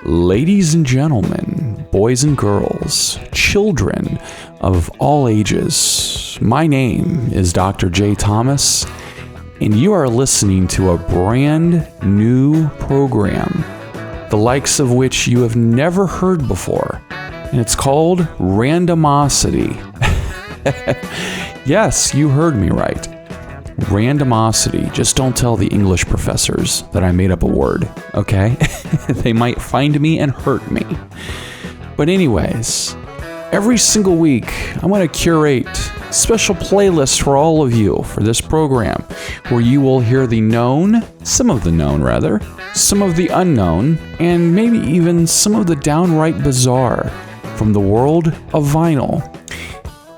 Ladies and gentlemen, boys and girls, children of all ages, my name is Dr. J. Thomas, and you are listening to a brand new program, the likes of which you have never heard before, and it's called Randomosity. Yes, you heard me right. Randomosity. Just don't tell the English professors that I made up a word, okay? They might find me and hurt me. But anyways, every single week, I'm going to curate special playlists for all of you for this program, where you will hear the known, some of the known rather, some of the unknown, and maybe even some of the downright bizarre from the world of vinyl.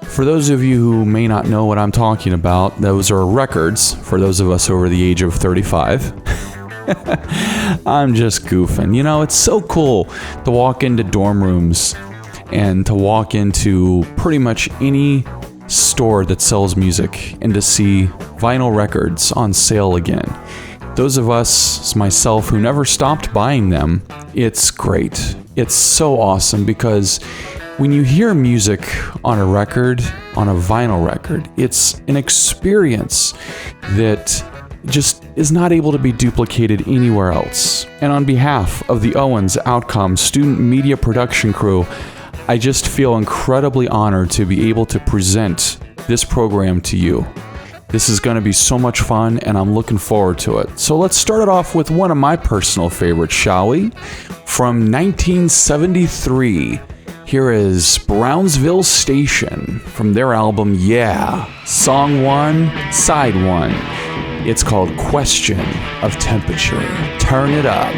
For those of you who may not know what I'm talking about, those are records for those of us over the age of 35. I'm just goofing. You know, it's so cool to walk into dorm rooms and to walk into pretty much any store that sells music and to see vinyl records on sale again. Those of us, myself, who never stopped buying them, it's great. It's so awesome because when you hear music on a record, on a vinyl record, it's an experience that just is not able to be duplicated anywhere else. And on behalf of the Owens Outcome Student Media Production Crew, I just feel incredibly honored to be able to present this program to you. This is going to be so much fun, and I'm looking forward to it. So let's start it off with one of my personal favorites, shall we? From 1973. Here is Brownsville Station from their album Yeah, Song 1, Side 1. It's called Question of Temperature. Turn it up.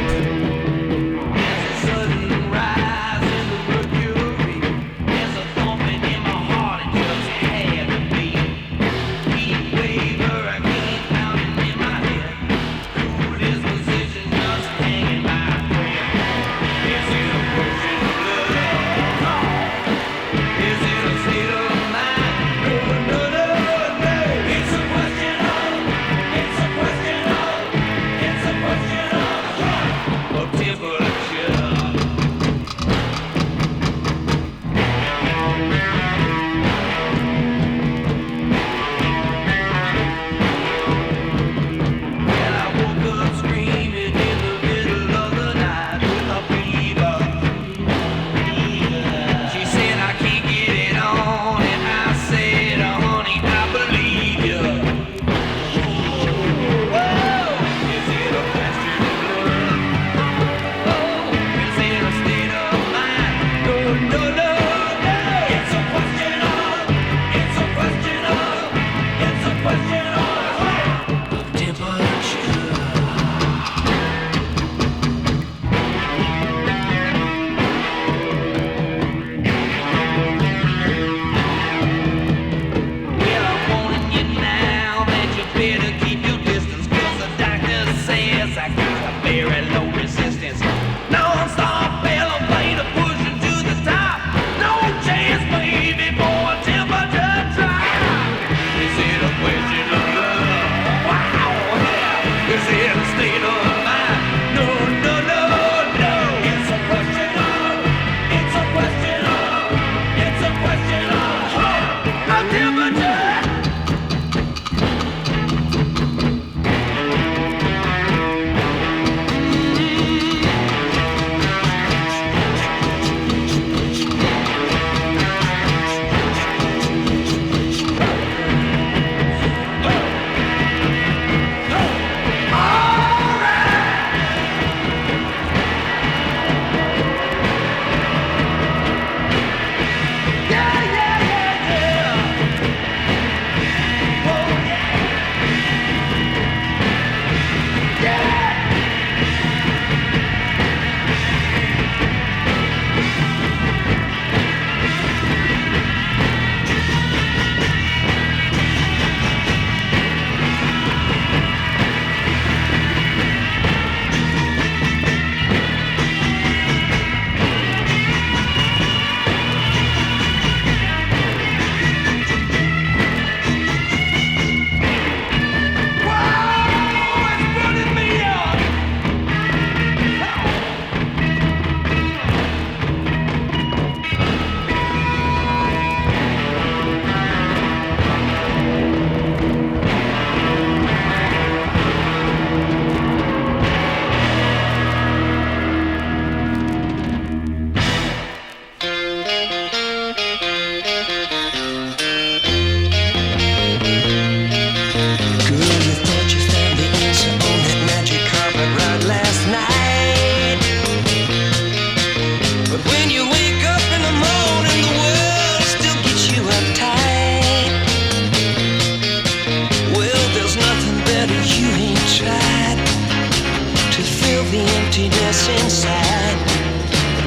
emptiness inside.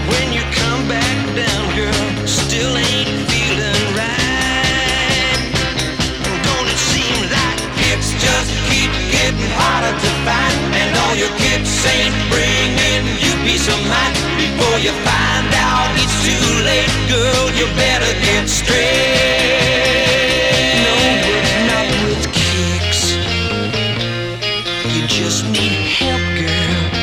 When you come back down, girl, still ain't feeling right. Don't it seem like it's just keep getting harder to find, and all your kicks ain't bringing you peace of mind. Before you find out it's too late, girl, you better get straight. No, but not with kicks. You just need help, girl.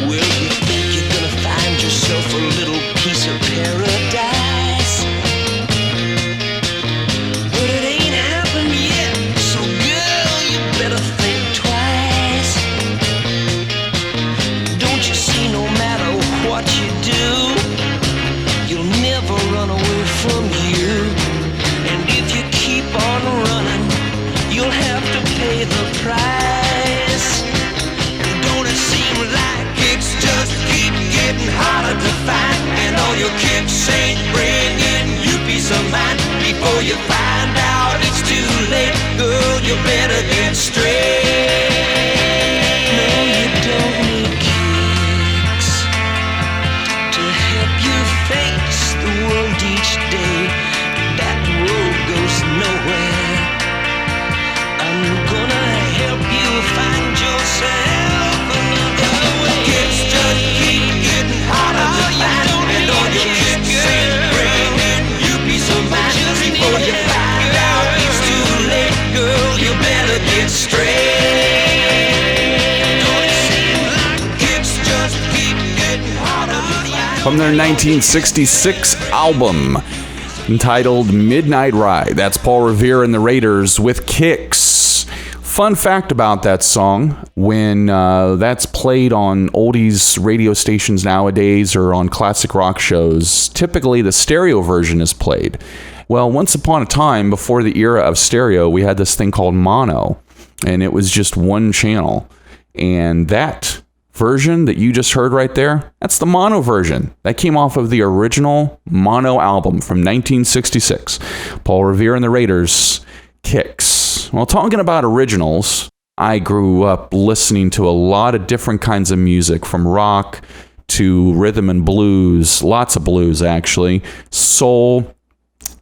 Well, you think you're gonna find yourself a little piece of paradise, but it ain't happened yet. So, girl, you better think twice. Don't you see, no matter what you do, you'll never run away from you. And if you keep on running, you'll have to pay the price. And don't it seem like it's just keep getting harder to find, and all your kicks ain't bringing you peace of mind. Before you find out it's too late, girl, you better get straight. No, you don't need kicks to help you face the world each day. That road goes nowhere. I'm gonna help you find yourself another way. Kicks just keep getting harder to find, and all your kicks ain't bringing you peace of mind. Before you find out it's too late, girl, you better get straight. Don't it seem like kicks just keep getting harder to find? From their 1966 album entitled Midnight Ride. That's Paul Revere and the Raiders with Kicks. Fun fact about that song, when that's played on oldies radio stations nowadays or on classic rock shows, typically the stereo version is played. Well, once upon a time, before the era of stereo, we had this thing called mono, and it was just one channel. And that version that you just heard right there, that's the mono version. That came off of the original mono album from 1966. Paul Revere and the Raiders, Kicks. Well, talking about originals, I grew up listening to a lot of different kinds of music, from rock to rhythm and blues, lots of blues actually, soul,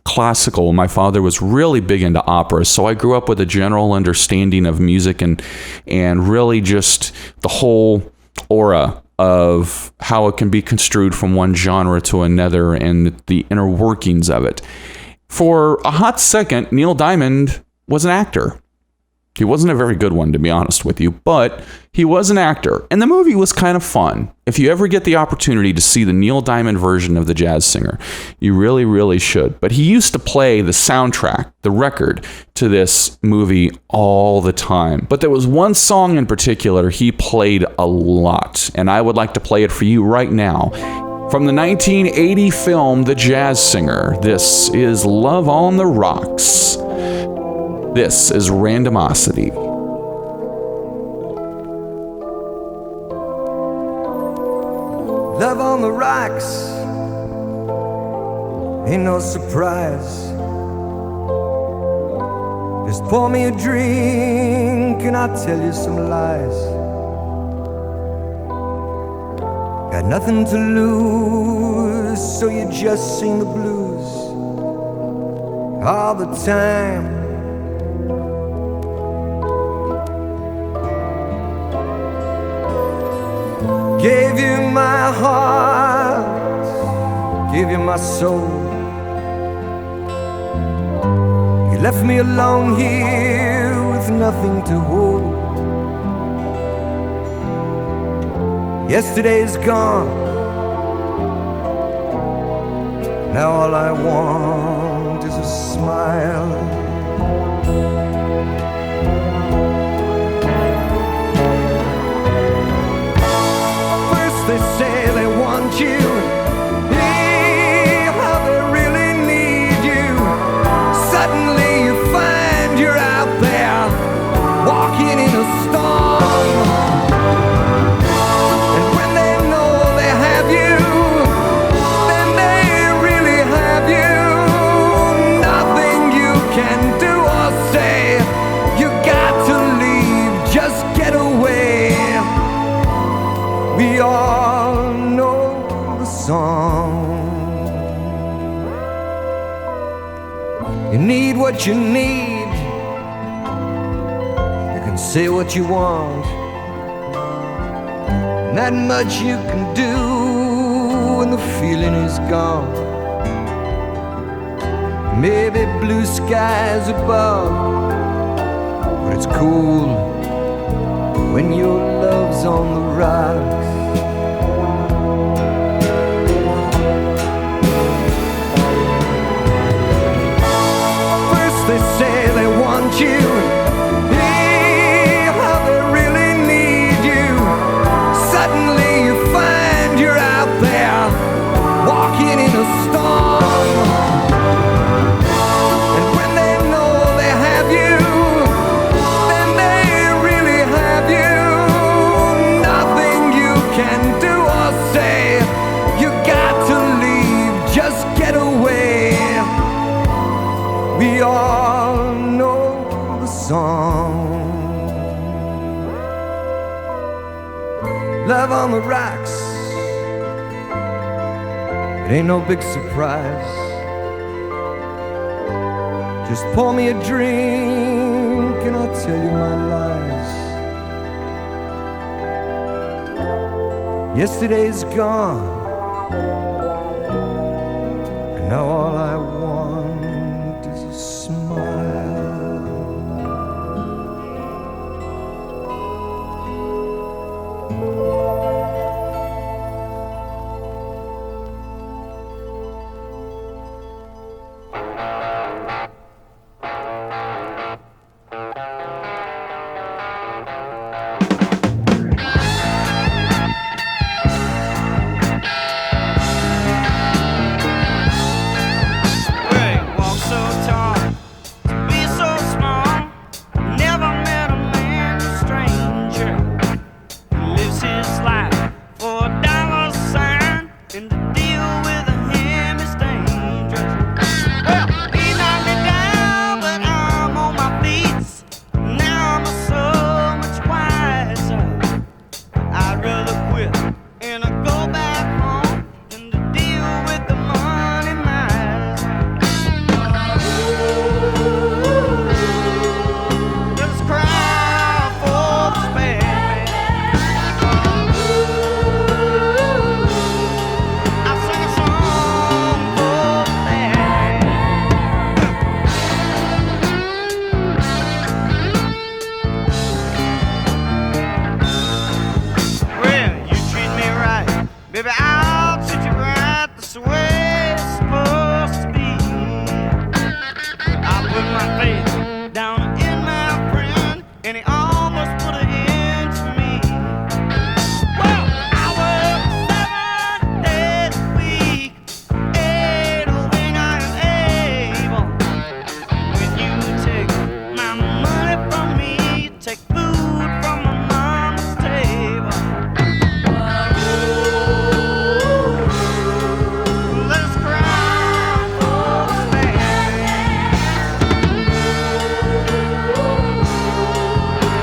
classical. My father was really big into opera, so I grew up with a general understanding of music and really just the whole aura of how it can be construed from one genre to another and the inner workings of it. For a hot second, Neil Diamond was an actor. He wasn't a very good one, to be honest with you, but he was an actor, and the movie was kind of fun. If you ever get the opportunity to see the Neil Diamond version of The Jazz Singer, you really, really should. But he used to play the soundtrack, the record, to this movie all the time. But there was one song in particular he played a lot, and I would like to play it for you right now. From the 1980 film The Jazz Singer, this is Love on the Rocks. This is Randomosity. Love on the rocks ain't no surprise. Just pour me a drink and I'll tell you some lies. Got nothing to lose, so you just sing the blues all the time. Gave you my heart, gave you my soul. You left me alone here with nothing to hold. Yesterday's gone, now all I want is a smile. They say they want you, how they really need you. Suddenly you find you're out there, walking in a storm. And when they know they have you, then they really have you. Nothing you can do or say, you got to leave, just get away. what you need. You can say what you want. Not much you can do when the feeling is gone. Maybe blue skies above, but it's cool when your love's on the rocks. First they say they want you, how they really need you. Suddenly you find you're out there, walking in a storm. And when they know they have you, then they really have you. Nothing you can do or say, you got to leave, just get away. We all know the song. Love on the rocks, it ain't no big surprise. Just pour me a drink and I'll tell you my lies. Yesterday's gone, and now all I want is a smile.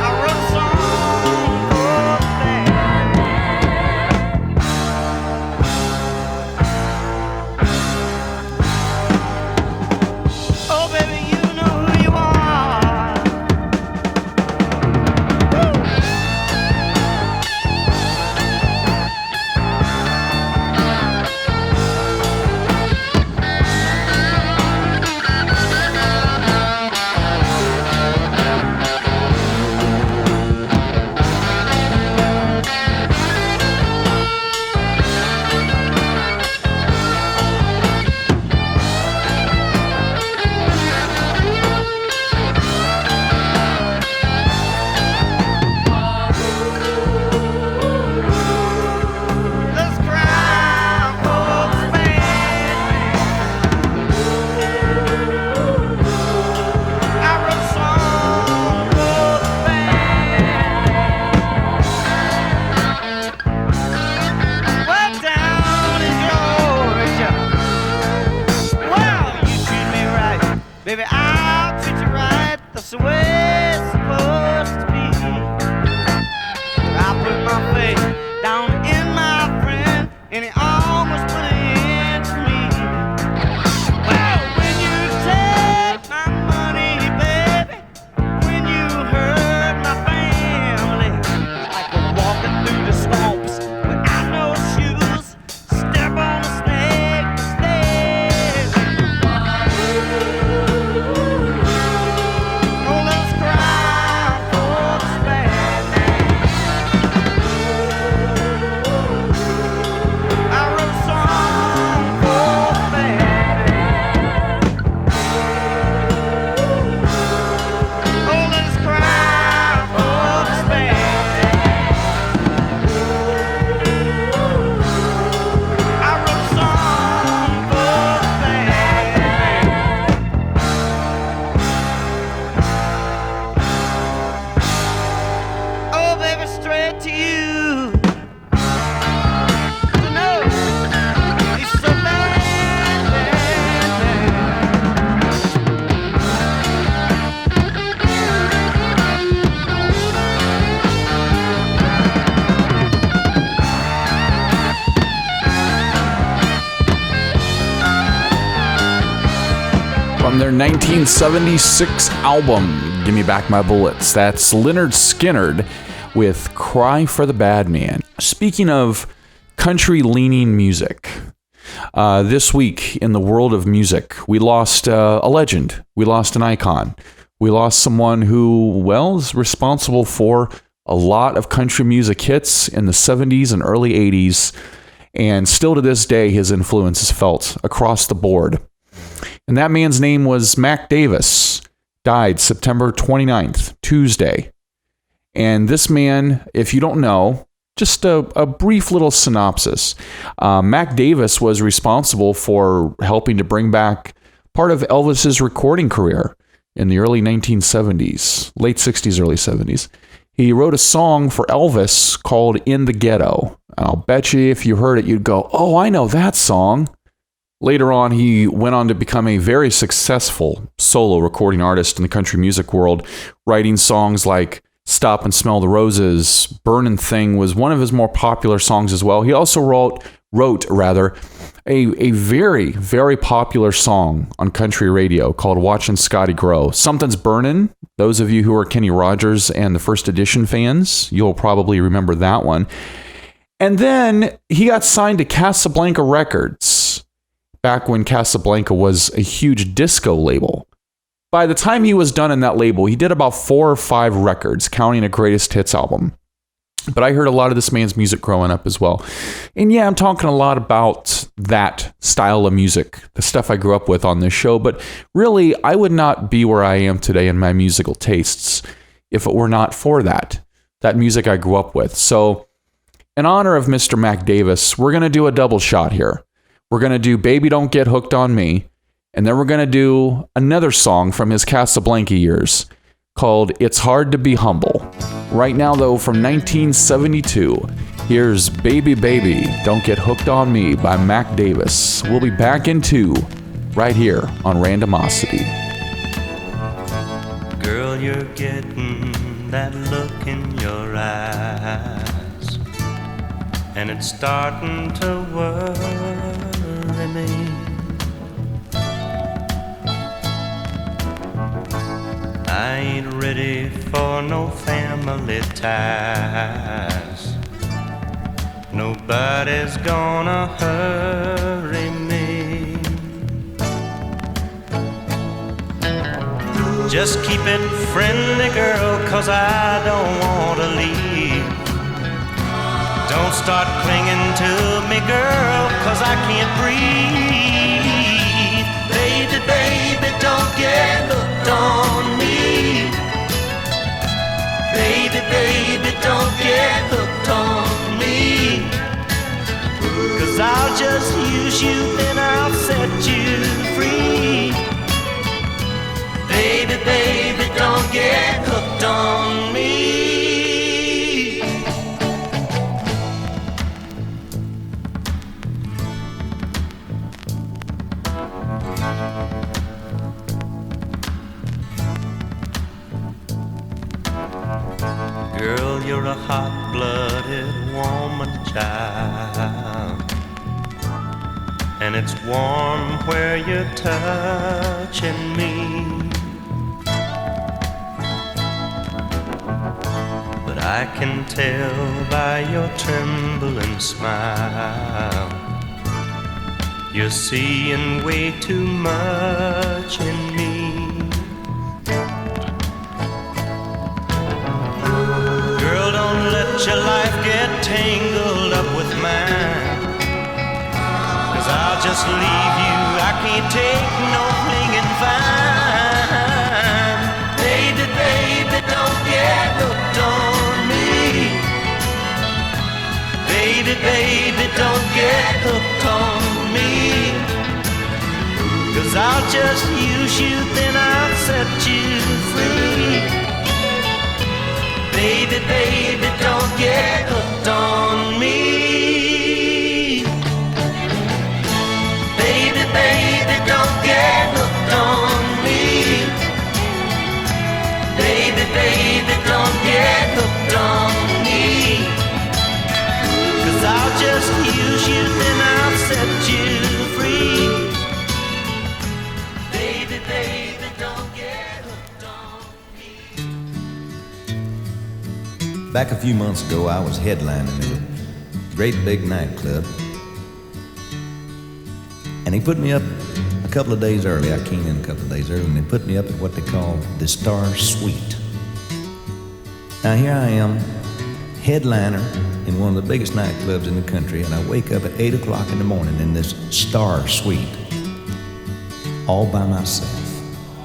I wrote a song from their 1976 album, Give Me Back My Bullets. That's Lynyrd Skynyrd with Cry for the Bad Man. Speaking of country-leaning music, this week in the world of music, we lost a legend. We lost an icon. We lost someone who, well, is responsible for a lot of country music hits in the 70s and early 80s, and still to this day, his influence is felt across the board. And that man's name was Mac Davis, died September 29th, Tuesday. And this man, if you don't know, just a brief little synopsis. Mac Davis was responsible for helping to bring back part of Elvis's recording career in the early 1970s, late 60s, early 70s. He wrote a song for Elvis called In the Ghetto. And I'll bet you if you heard it, you'd go, oh, I know that song. Later on, he went on to become a very successful solo recording artist in the country music world, writing songs like Stop and Smell the Roses. Burnin' Thing was one of his more popular songs as well. He also wrote a very, very popular song on country radio called Watchin' Scotty Grow. Something's Burnin'. Those of you who are Kenny Rogers and the First Edition fans, you'll probably remember that one. And then he got signed to Casablanca Records back when Casablanca was a huge disco label. By the time he was done in that label, he did about 4 or 5 records, counting a greatest hits album. But I heard a lot of this man's music growing up as well. And yeah, I'm talking a lot about that style of music, the stuff I grew up with on this show. But really, I would not be where I am today in my musical tastes if it were not for that music I grew up with. So in honor of Mr. Mac Davis, we're going to do a double shot here. We're going to do Baby Don't Get Hooked on Me. And then we're going to do another song from his Casablanca years called It's Hard to Be Humble. Right now, though, from 1972, here's Baby Baby Don't Get Hooked on Me by Mac Davis. We'll be back in 2 right here on Randomosity. Girl, you're getting that look in your eyes, and it's starting to worry me. I ain't ready for no family ties. Nobody's gonna hurry me. Just keep it friendly, girl, 'cause I don't wanna leave. Don't start clinging to me, girl, 'cause I can't breathe. Baby, baby, don't get hooked on me. Baby, baby, don't get hooked on me. 'Cause I'll just use you, then I'll set you free. Baby, baby, don't get hooked on me. Girl, you're a hot-blooded woman, child, and it's warm where you're touching me. But I can tell by your trembling smile, you're seeing way too much in me. Let your life get tangled up with mine, 'cause I'll just leave you, I can't take no clinging vine. Baby, baby, don't get hooked on me. Baby, baby, don't get hooked on me. 'Cause I'll just use you, then I'll set you free. Baby, baby, don't get hooked on me. Baby, baby, don't get hooked on me. Baby, baby, don't get hooked on me. 'Cause I'll just use you, then I'll set you free. Baby, baby. Back a few months ago, I was headlining at a great big nightclub, and he put me up a couple of days early. I came in a couple of days early, and they put me up at what they call the Star Suite. Now here I am, headliner in one of the biggest nightclubs in the country, and I wake up at 8 o'clock in the morning in this Star Suite, all by myself.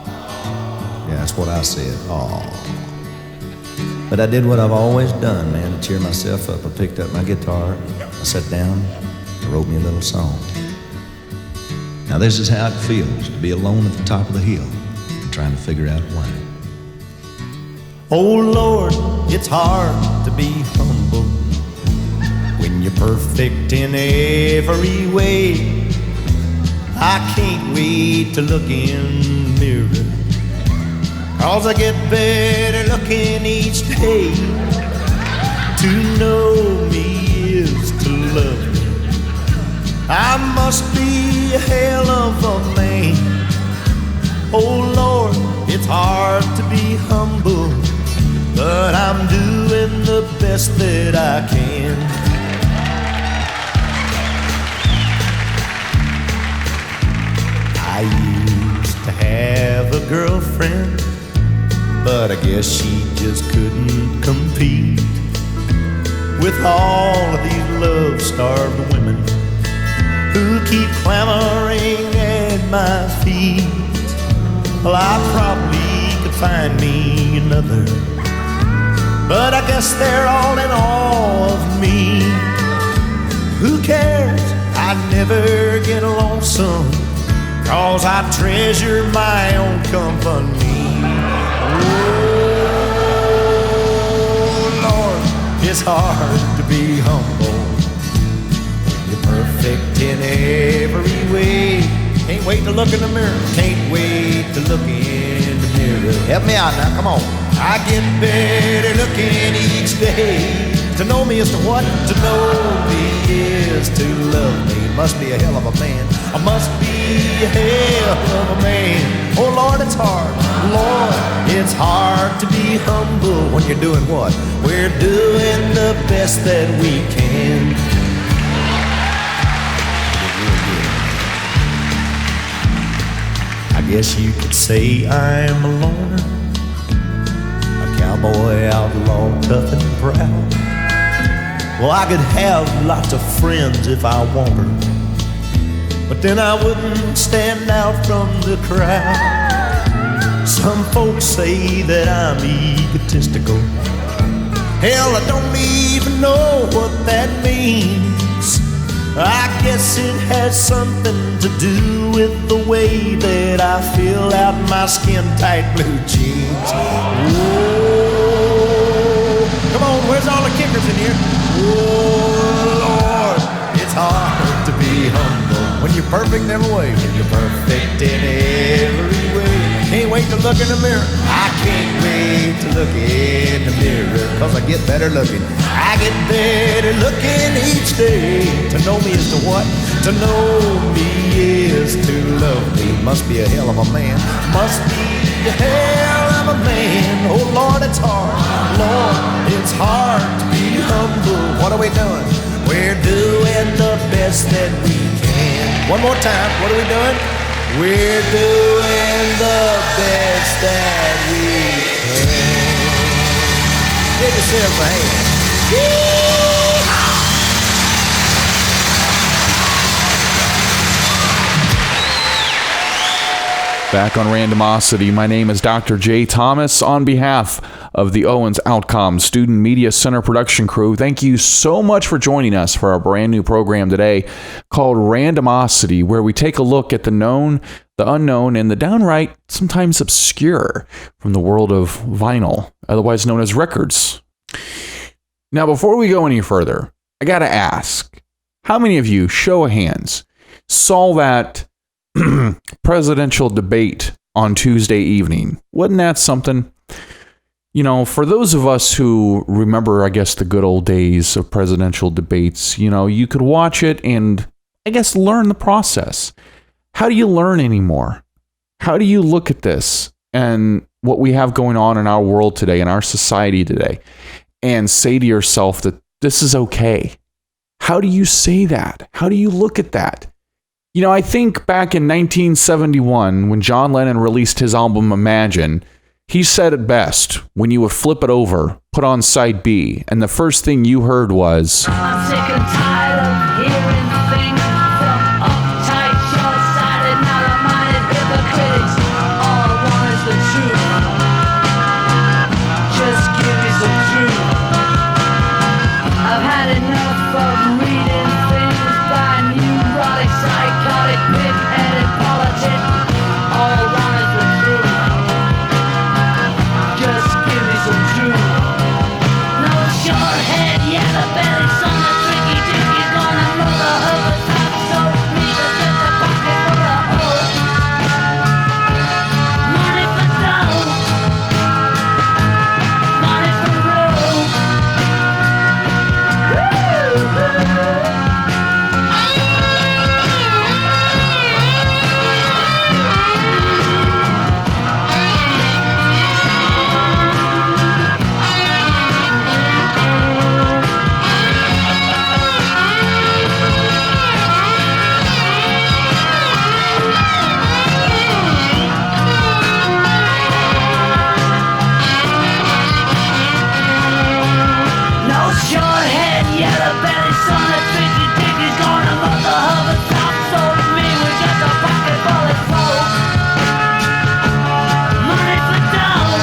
Yeah, that's what I said, aw. But I did what I've always done, man, to cheer myself up. I picked up my guitar, I sat down, I wrote me a little song. Now this is how it feels to be alone at the top of the hill and trying to figure out why. Oh Lord, it's hard to be humble when you're perfect in every way. I can't wait to look in the mirror, 'cause I get better looking each day. To know me is to love me. I must be a hell of a man. Oh Lord, it's hard to be humble, but I'm doing the best that I can. I used to have a girlfriend, but I guess she just couldn't compete with all of these love-starved women who keep clamoring at my feet. Well, I probably could find me another, but I guess they're all in awe of me. Who cares? I never get lonesome, 'cause I treasure my own company. Oh, Lord, it's hard to be humble. You're perfect in every way. Can't wait to look in the mirror. Can't wait to look in the mirror. Help me out now, come on. I get better looking each day. To know me is to what? To know me is to love me. Must be a hell of a man. I must be a hell of a man. Oh Lord, it's hard. Lord, it's hard to be humble when you're doing what? We're doing the best that we can. I guess you could say I'm a loner, a cowboy outlaw, tough and proud. Well, I could have lots of friends if I wanted, but then I wouldn't stand out from the crowd. Some folks say that I'm egotistical. Hell, I don't even know what that means. I guess it has something to do with the way that I fill out my skin-tight blue jeans. Whoa. Come on, where's all the kickers in here? Oh, Lord, it's hard to be humble when you're perfect in every way. When you're perfect in every way. Can't wait to look in the mirror. I can't wait to look in the mirror, 'cause I get better looking. I get better looking each day. To know me is to what? To know me is to love me. Must be a hell of a man. Must be a hell of a man. Oh Lord, it's hard. Lord, it's hard to be humble. What are we doing? We're doing the best that we can. One more time. What are we doing? We're doing the best that we can. Give yourself a hand. Back on Randomosity, my name is Dr. J. Thomas. On behalf of the Owens Outcome Student Media Center production crew, thank you so much for joining us for our brand new program today called Randomosity, where we take a look at the known, the unknown, and the downright sometimes obscure from the world of vinyl, otherwise known as records. Now, before we go any further, I gotta ask, how many of you, show of hands, saw that presidential debate on Tuesday evening? Wasn't that something? You know, for those of us who remember, I guess, the good old days of presidential debates, you know, you could watch it and, I guess, learn the process. How do you learn anymore? How do you look at this and what we have going on in our world today, in our society today? and say to yourself that this is okay? How do you say that? How do you look at that? You know, I think back in 1971, when John Lennon released his album Imagine, he said it best when you would flip it over, put on side B, and the first thing you heard was, I'm sick and tired of hearing things from uptight, short-sighted, narrow-minded hypocrites. All I want is the truth. Just give me some truth. I've had enough of reading things by neurotic, psychotic, pig-headed politics. All I want is the truth. Just give me some truth. No short head, yellow belly, son of tricky dicky, gonna mother of the top, so me to get the pocket full of hoes. Money for dough, money for road. No short head, yellow belly, son of tricky dickies, gonna mother of a top, so me with just a pocket full of soul. Money for dough,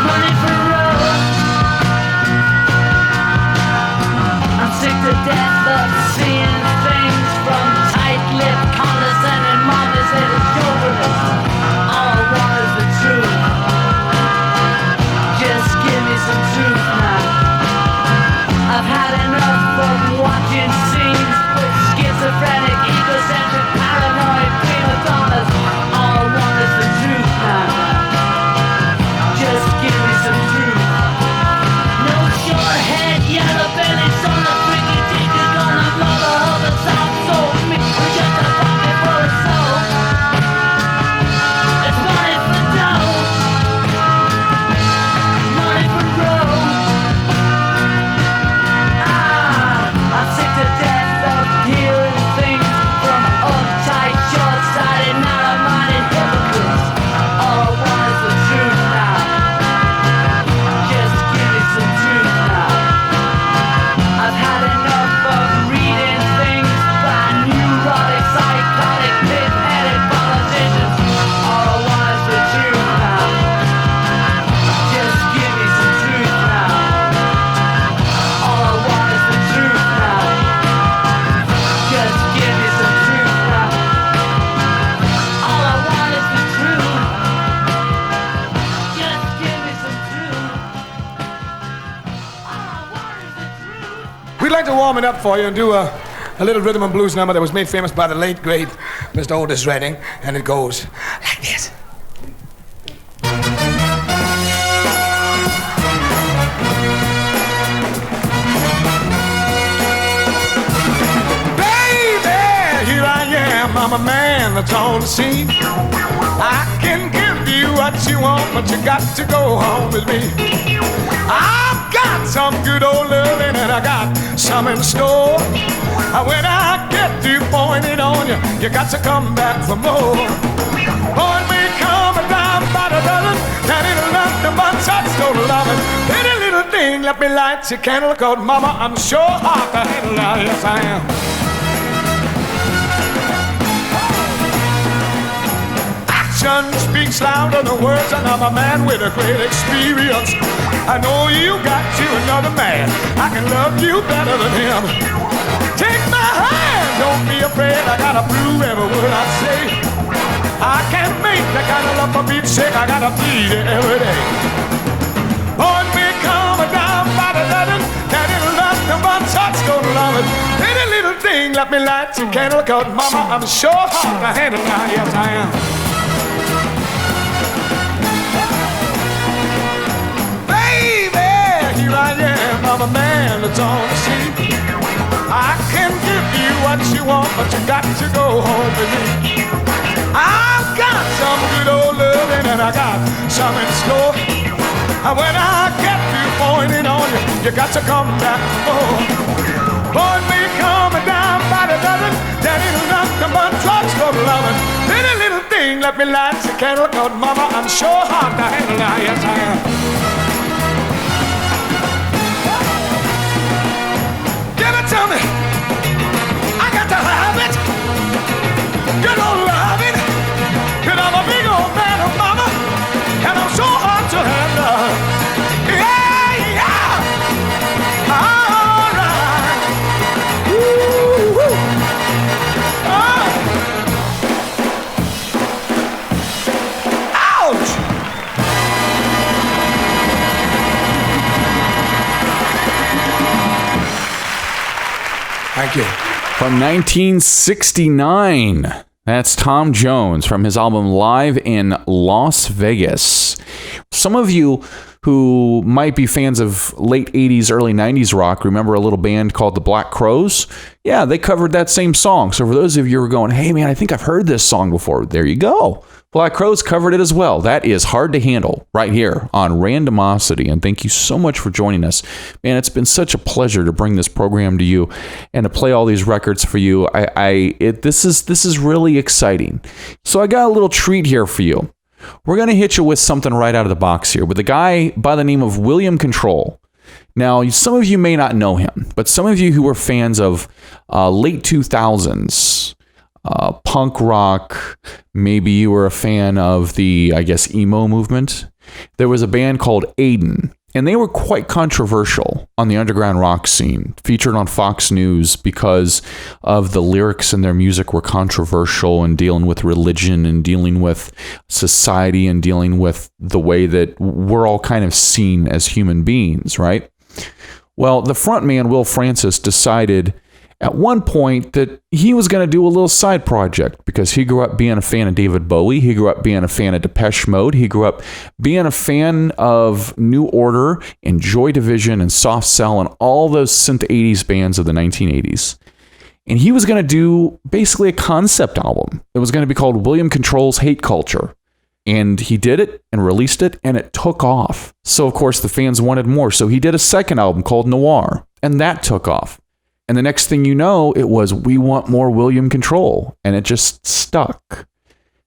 money for road. I'm sick to death of seeing things from tight-lipped, condescending mothers and chauvinists. All I want is the truth. Just give me some truth now. I've had enough of watching scenes with schizophrenic, egocentric, paranoid prima donnas. All I want is the truth now. Just give me some truth. No short head, yellow belly, son of freaky dicky, gonna mother of the South Soul. Me with just a pocket full of soul. It's money for dough, money for road. I'm sick to death of hearing things from uptight, short-sighted, narrow-minded hypocrites. All I want is the truth now. Just give me some truth now. I've had enough of reading things by neurotic, psychotic, pig-headed politicians. All I want is the truth now. Just give me some truth now. All I want is the truth now. Just give me some truth now. All I want is the truth. Just give me some truth. All I want is the truth. We'd like to warm it up for you and do a little rhythm and blues number that was made famous by the late, great Mr. Otis Redding, and it goes like this. Baby, here I am, I'm a man that's on the scene. I can give you what you want, but you got to go home with me. I've got some good old loving and I got some in store. When I get to point it on you, you got to come back for more. Boy, we come down by the dozen, that ain't nothing but such no loving. Pretty little thing, let me light your candle, 'cause mama, I'm sure hard to handle now, yes I am. Action speaks louder than words, and I'm a man with a great experience. I know you got you another man, I can love you better than him. Take my hand, don't be afraid, I gotta prove every word I say. I can't make that kind of love for beat shake, I gotta bleed it every day. Boy, we come down by the dozen, that ain't nothing but touchstone loving. Any little thing, let me light your candle, 'cause mama, I'm sure hard to handle now, yes I am. Baby, here I am, I'm a man that's on the scene. I can give you what you want, but you got to go home with me. I've got some good old loving and I got some in store. When I get through pointing on you, you got to come back. Oh, boy, me coming down by the dozen. That ain't nothing but drugs for loving. Little thing, let me light the candle, 'cause mama, I'm sure hard to handle now. Yes, I am. Give it to me. I got to have it. You don't love it. And I'm a big old man of mama, and I'm so hard to handle. Yeah, yeah. All right. Woo, woo. Oh. Ouch. Thank you. From 1969, that's Tom Jones from his album Live in Las Vegas. Some of you who might be fans of late 80s, early 90s rock remember a little band called the Black Crowes? Yeah, they covered that same song. So for those of you who are going, hey man, I think I've heard this song before, there you go. Black Crowes covered it as well. That is Hard to Handle right here on Randomosity. And thank you so much for joining us. Man, it's been such a pleasure to bring this program to you and to play all these records for you. This is really exciting. So I got a little treat here for you. We're going to hit you with something right out of the box here with a guy by the name of William Control. Now, some of you may not know him, but some of you who were fans of late 2000s, punk rock, maybe you were a fan of the, I guess, emo movement. There was a band called Aiden, and they were quite controversial on the underground rock scene, featured on Fox News because of the lyrics in their music were controversial and dealing with religion and dealing with society and dealing with the way that we're all kind of seen as human beings, right? Well, the frontman, Will Francis, decided at one point that he was going to do a little side project because he grew up being a fan of David Bowie. He grew up being a fan of Depeche Mode. He grew up being a fan of New Order and Joy Division and Soft Cell and all those synth 80s bands of the 1980s. And he was going to do basically a concept album. It was going to be called William Control's Hate Culture. And he did it and released it, and it took off. So, of course, the fans wanted more. So he did a second album called Noir, and that took off. And the next thing you know, it was, we want more William Control. And it just stuck.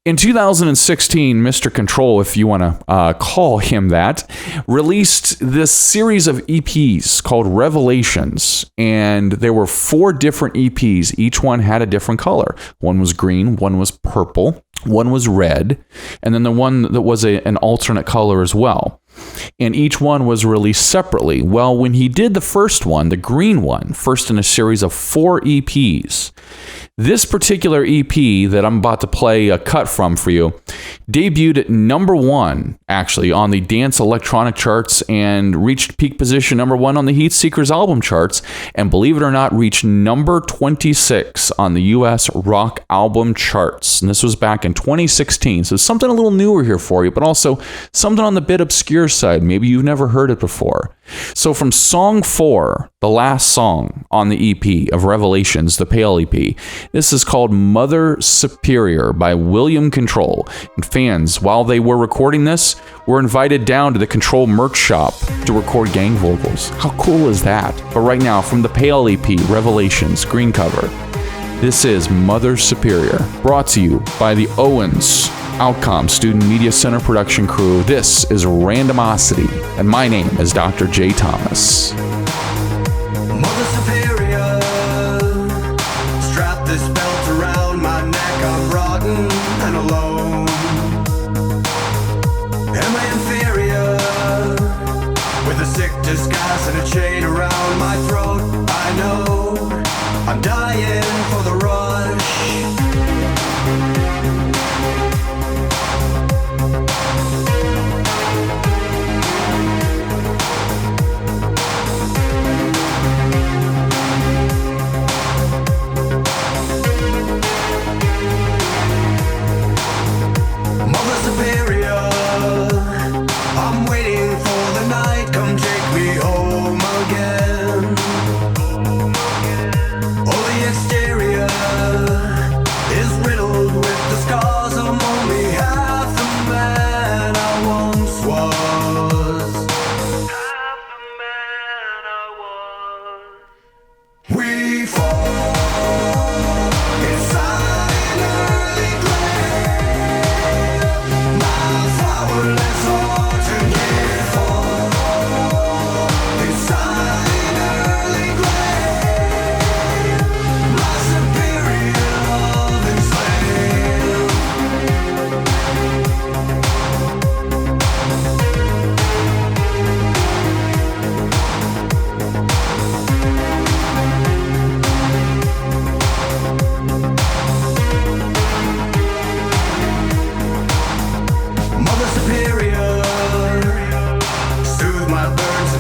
In 2016, Mr. Control, if you want to call him that, released this series of EPs called Revelations. And there were 4 different EPs. Each one had a different color. One was green, one was purple, one was red, and then the one that was an alternate color as well. And each one was released separately. Well, when he did the first one, the green one, first in a series of 4 EPs, this particular EP that I'm about to play a cut from for you debuted at number 1, actually, on the dance electronic charts and reached peak position number 1 on the Heatseekers album charts, and believe it or not, reached number 26 on the US rock album charts. And this was back in 2016, so something a little newer here for you, but also something on the bit obscure side. Maybe you've never heard it before. So from song 4, the last song on the EP of Revelations, the Pale EP, this is called Mother Superior by William Control. And fans, while they were recording this, were invited down to the Control merch shop to record gang vocals. How cool is that? But right now, from the Pale EP, Revelations, green cover, this is Mother Superior, brought to you by the Owens Outcome Student Media Center production crew. This is Randomosity, and my name is Dr. J. Thomas. Mother Superior, strap this belt around my neck. I'm rotten and alone. Am I inferior? With a sick disguise and a chain around my throat. I know I'm dying for the rush.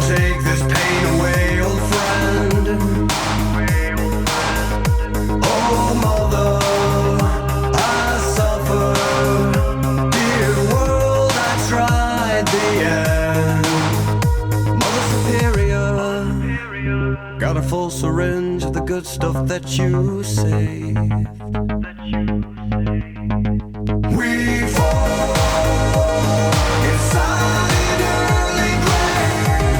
take this pain away, old friend. Oh, mother, I suffer. Dear world, I tried the end. Mother Superior, got a full syringe of the good stuff that you saved. We fall inside an early grave.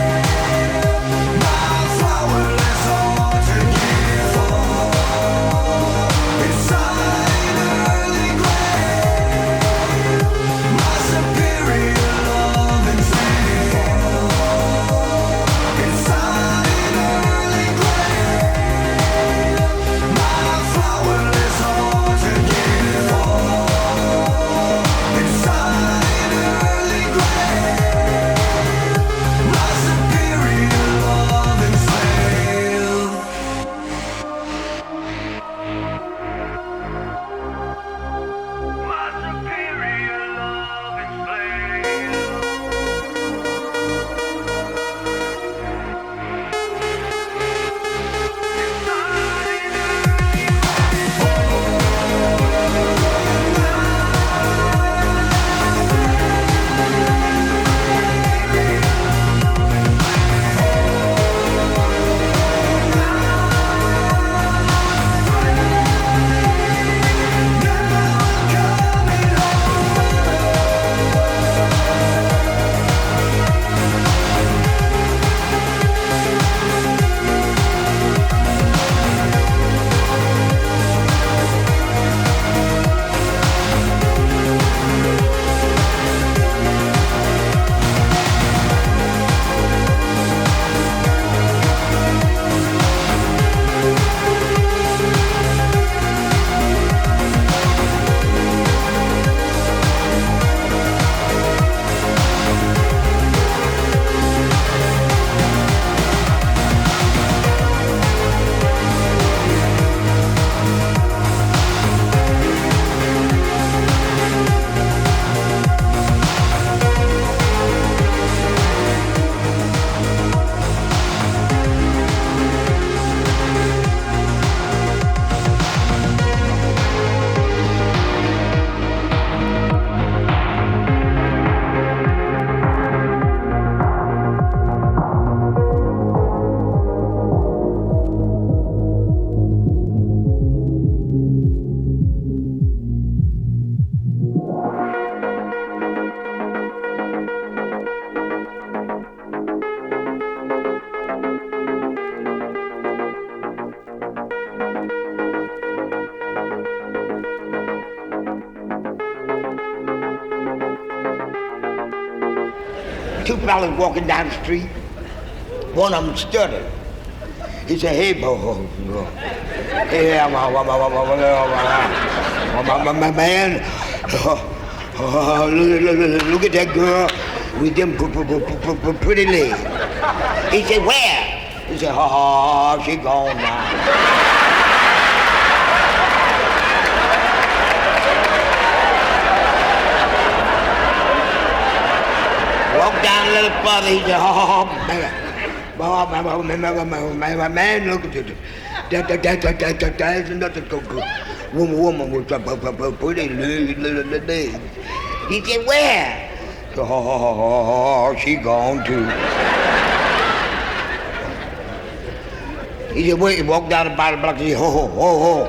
My flowerless orchard give fall inside an early grave. My superior love and fail inside an early grave. My flowerless orchard give fall inside an early grave. My superior love and fail. My superior love and Two fellas walking down the street. One of them stuttered. He said, "Hey, hey, my man, look at that girl with them pretty legs." He said, "Where?" He said, "Oh, she gone now." Walked down a little further, he said, "Oh, man. My man, look at it. That's another woman with pretty legs." He said, "Where?" "Oh, she gone too." He said, "Wait." He walked down about a block. He said, "Oh."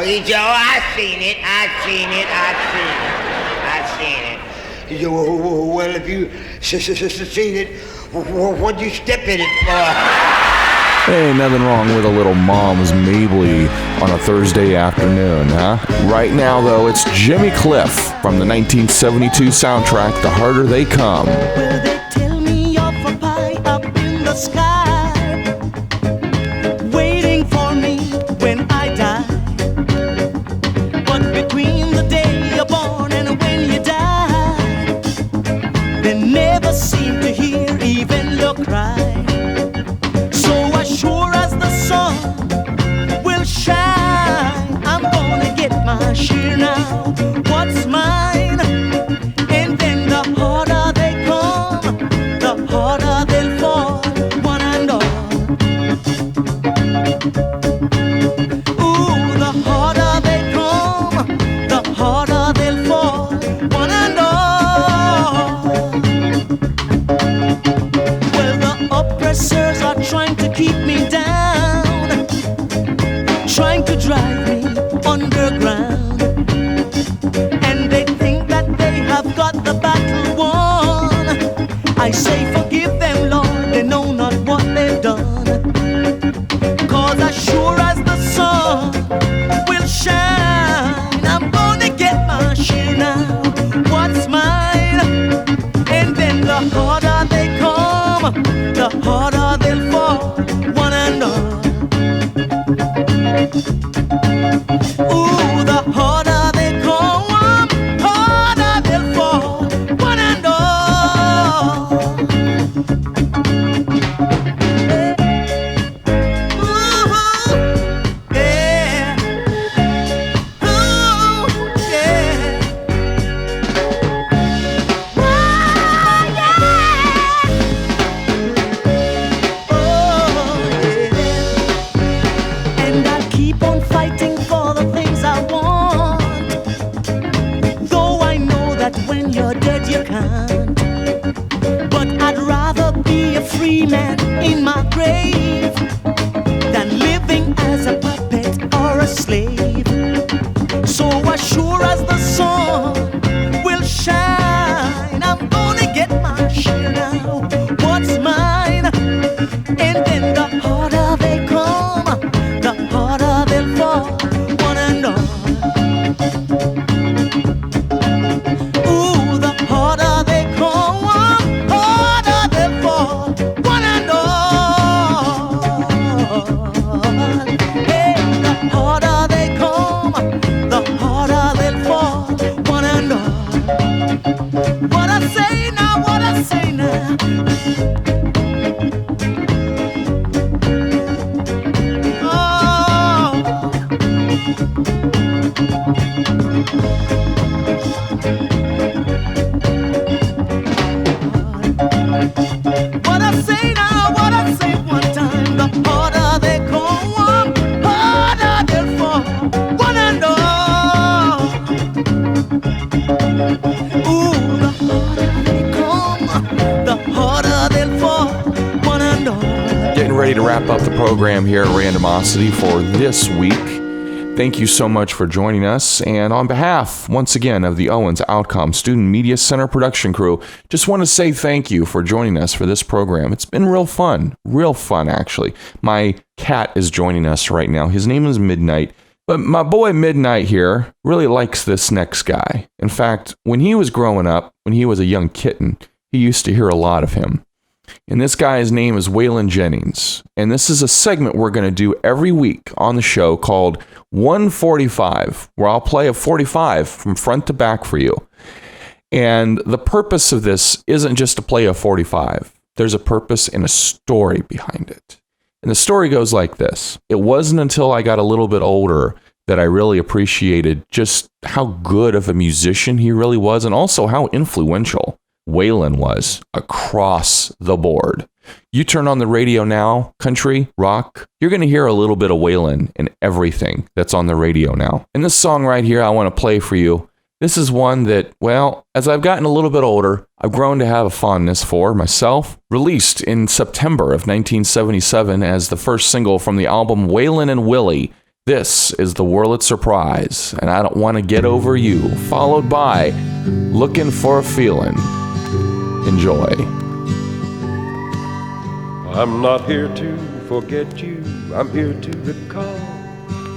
He said, "Oh, I seen it. He said, "Well, if you seen it, what'd you step in it for?" Hey, nothing wrong with a little Mom's Mabley on a Thursday afternoon, huh? Right now, though, it's Jimmy Cliff from the 1972 soundtrack, The Harder They Come. Will they tell me of a pie up in the sky, waiting for me when I die? But between the day you're born and when you die, they never seem to hear even your cry. So as sure as the sun will shine, I'm gonna get my share now. What's mine? And then the harder they come, I say forgive them, Lord, they know not what they've done. 'Cause as sure as the sun will shine, I'm gonna get my share now, what's mine. And then the harder they come, the harder they'll fall, one and all. Ooh, the harder they come, harder they'll fall, one and all. Ooh, yeah. Ooh, yeah. Oh, yeah. Oh, yeah. And I keep on fighting for the things I want, though I know that when you're dead you can't. But I'd rather be a free man in my grave than living as a puppet or a slave. So as sure as the sun will shine, I'm gonna get my share now, what's mine. And then the harder they come, the harder they'll fall, one and all. Ooh, the harder they come, harder they'll fall, one and all. Hey, the harder they come, the harder they'll fall, one and all. What I say now, what I say now. Oh. What I say now, what I say one time. The harder they come, harder they'll fall, one and all. Ooh, the harder they come, the harder they'll fall, one and all. Getting ready to wrap up the program here at Randomosity for this week. Thank you so much for joining us. And on behalf, once again, of the Owens Outcome Student Media Center production crew, just want to say thank you for joining us for this program. It's been real fun actually. My cat is joining us right now. His name is Midnight. But my boy Midnight here really likes this next guy. In fact, when he was growing up, when he was a young kitten, he used to hear a lot of him. And this guy's name is Waylon Jennings. And this is a segment we're going to do every week on the show called 145, where I'll play a 45 from front to back for you. And the purpose of this isn't just to play a 45. There's a purpose and a story behind it. And the story goes like this. It wasn't until I got a little bit older that I really appreciated just how good of a musician he really was, and also how influential Waylon was across the board. You turn on the radio now, country, rock, you're going to hear a little bit of Waylon in everything that's on the radio now. And this song right here I want to play for you, this is one that, well, as I've gotten a little bit older, I've grown to have a fondness for myself. Released in September of 1977 as the first single from the album Waylon and Willie, this is The World Surprise, and I Don't Want to Get Over You, followed by Looking for a Feeling. Enjoy. I'm not here to forget you, I'm here to recall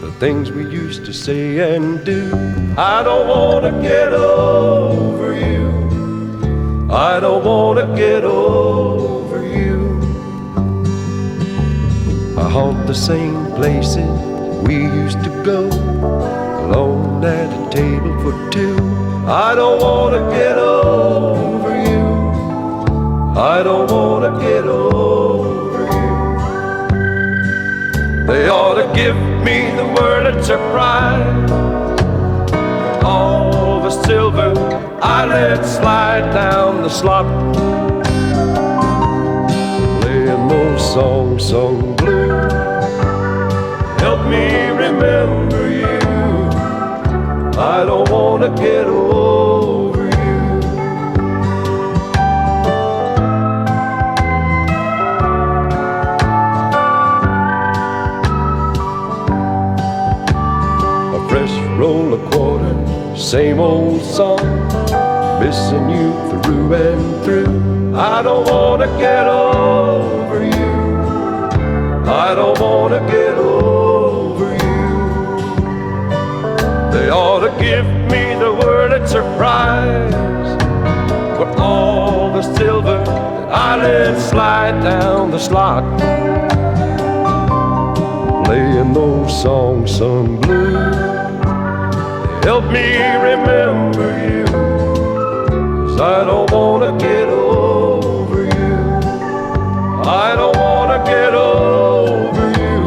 the things we used to say and do. I don't want to get over you, I don't want to get over you. I haunt the same places we used to go, alone at a table for two. I don't want to get over you, I don't want to get over you. They ought to give me the word of surprise. All the silver I let slide down the slot, playing those songs sung blue. Help me remember you, I don't want to get over you. A fresh roll of quarters, same old song, missing you through and through. I don't wanna get over you. I don't wanna get over you. They ought to give me the word at surprise for all the silver that I let slide down the slot, playing those songs sung blue. They help me remember you, 'cause I don't wanna get over you. I don't wanna get over you.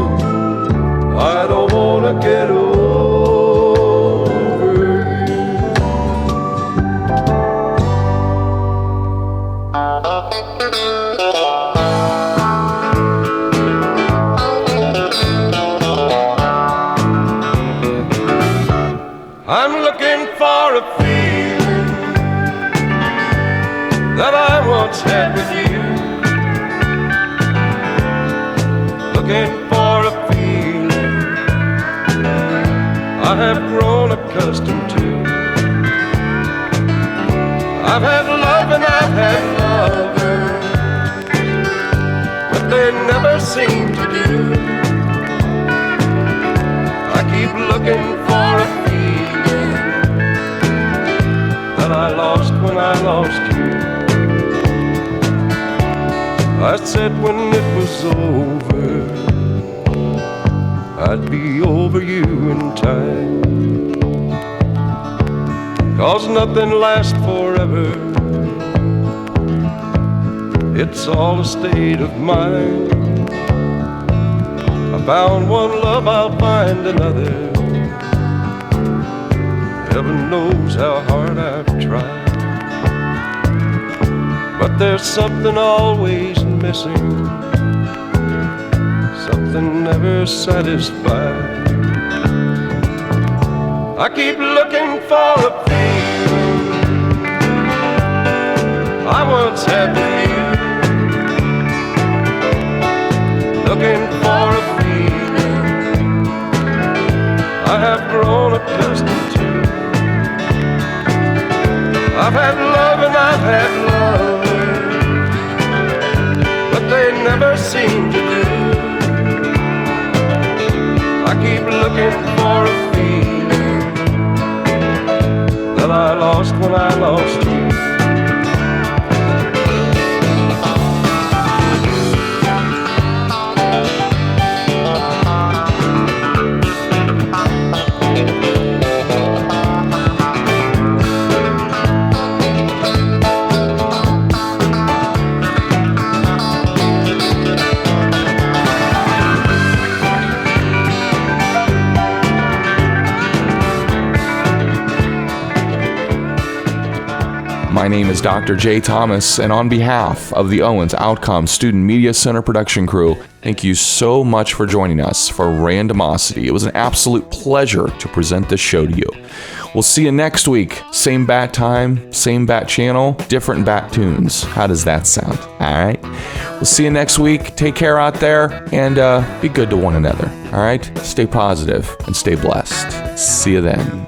I don't wanna get over you. I'm looking for a feeling that I once had with you. Looking for a feeling I have grown accustomed to. I've had love and I've had lovers, but they never seem to do. I keep looking for a feeling that I lost when I lost you. I said when it was over, I'd be over you in time, 'cause nothing lasts forever. It's all a state of mind. I found one love, I'll find another. Heaven knows how hard I've tried, but there's something always missing, something never satisfied. I keep looking for a feeling I once had with you. Looking for a feeling I have grown accustomed to. I've had love and I've had lovers, but they never seem to do. I keep looking for a feeling that I lost when I lost you. My name is Dr. J. Thomas, and on behalf of the Owens Outcome Student Media Center production crew, thank you so much for joining us for Randomosity. It was an absolute pleasure to present this show to you. We'll see you next week. Same bat time, same bat channel, different bat tunes. How does that sound? All right. We'll see you next week. Take care out there and be good to one another. All right. Stay positive and stay blessed. See you then.